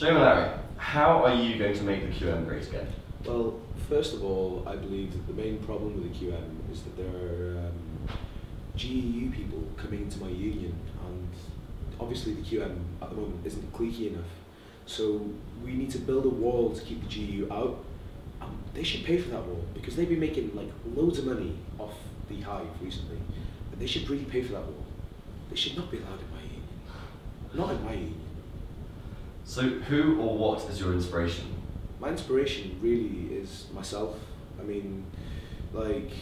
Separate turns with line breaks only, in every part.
Joe Mullally, how are you going to make the QM great again?
Well, first of all, I believe that the main problem with the QM is that there are GEU people coming into my union, and obviously the QM at the moment isn't cliquey enough. So we need to build a wall to keep the GEU out. They should pay for that wall because they've been making like loads of money off the Hive recently. But they should really pay for that wall. They should not be allowed in my union. Not in my union.
So who or what is your inspiration?
My inspiration really is myself. I mean, like,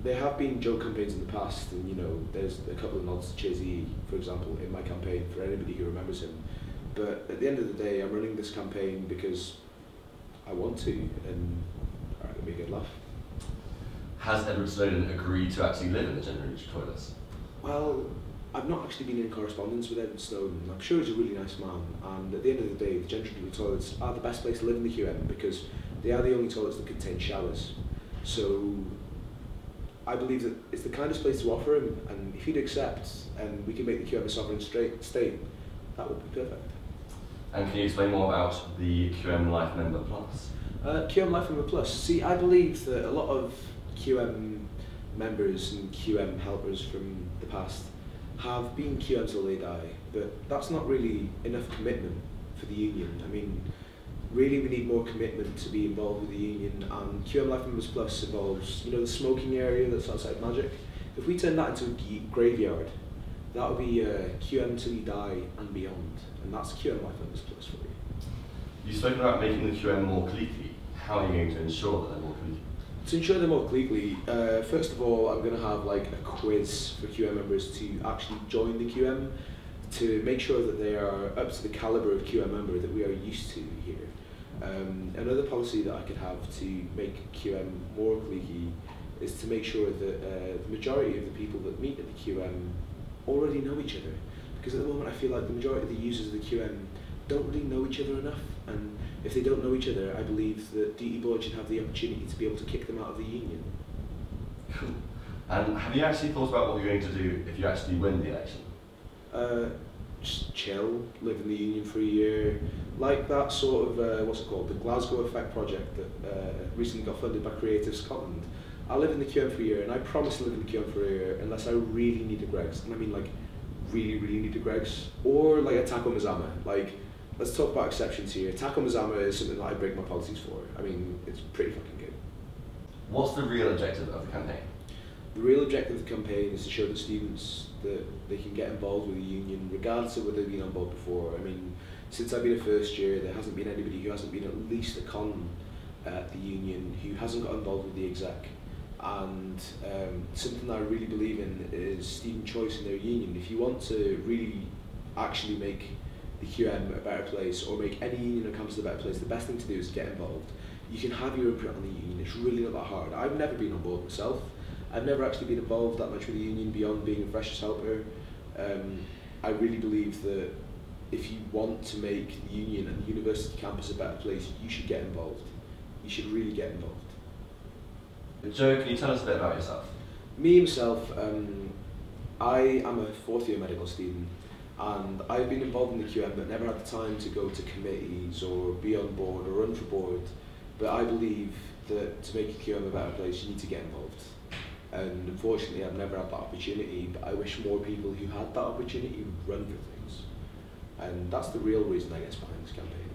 there have been joke campaigns in the past, and you know, there's a couple of nods to Chizzy, for example, in my campaign, for anybody who remembers him. But at the end of the day, I'm running this campaign because I want to, and it'll be a good laugh.
Has Edward Snowden agreed to actually live in the gender neutral toilets?
Well, I've not actually been in correspondence with Edward Snowden. I'm sure he's a really nice man, and at the end of the day, the gender neutral toilets are the best place to live in the QM because they are the only toilets that contain showers. So I believe that it's the kindest place to offer him, and if he'd accept and we can make the QM a sovereign state, that would be perfect.
And can you explain more about the QM Life Member Plus?
QM Life Member Plus. See, I believe that a lot of QM members and QM helpers from the past have been QM till they die, but that's not really enough commitment for the union. I mean, really we need more commitment to be involved with the union, and QM Life Members Plus involves, you know, the smoking area that's outside Magic. If we turn that into a graveyard, that would be QM till you die and beyond, and that's QM Life Members Plus for you.
You've spoken about making the QM more cliquey. How are you going to ensure that they're more cliquey?
To ensure they're more cliquey, first of all, I'm going to have like a quiz for QM members to actually join the QM, to make sure that they are up to the calibre of QM member that we are used to here. Another policy that I could have to make QM more cliquey is to make sure that the majority of the people that meet at the QM already know each other. Because at the moment I feel like the majority of the users of the QM don't really know each other enough, and if they don't know each other, I believe that DT Board should have the opportunity to be able to kick them out of the union.
Cool. And have you actually thought about what you're going to do if you actually win the election?
Just chill, live in the union for a year, like that sort of, what's it called, the Glasgow Effect project that recently got funded by Creative Scotland. I'll live in the QM for a year, and I promise to live in the QM for a year unless I really need a Greggs, and I mean like really need a Greggs, or like a Taco Mazama. Like, let's talk about exceptions here. Taco Mazama is something that I break my policies for. I mean, it's pretty fucking good.
What's the real objective of the campaign?
The real objective of the campaign is to show the students that they can get involved with the union regardless of whether they've been on board before. I mean, since I've been a first year, there hasn't been anybody who hasn't been at least a con at the union who hasn't got involved with the exec. And something that I really believe in is student choice in their union. If you want to really actually make the QM a better place, or make any union that comes to a better place, the best thing to do is get involved. You can have your input on the union, it's really not that hard. I've never been on board myself. I've never actually been involved that much with the union beyond being a freshers helper. I really believe that if you want to make the union and the university campus a better place, you should get involved. You should really get involved.
Joe, can you tell us a bit about yourself?
Me, myself, I am a fourth year medical student, and I've been involved in the QM but never had the time to go to committees or be on board or run for board. But I believe that to make QM a better place, you need to get involved. And unfortunately, I've never had that opportunity, but I wish more people who had that opportunity would run for things. And that's the real reason, I guess, behind this campaign.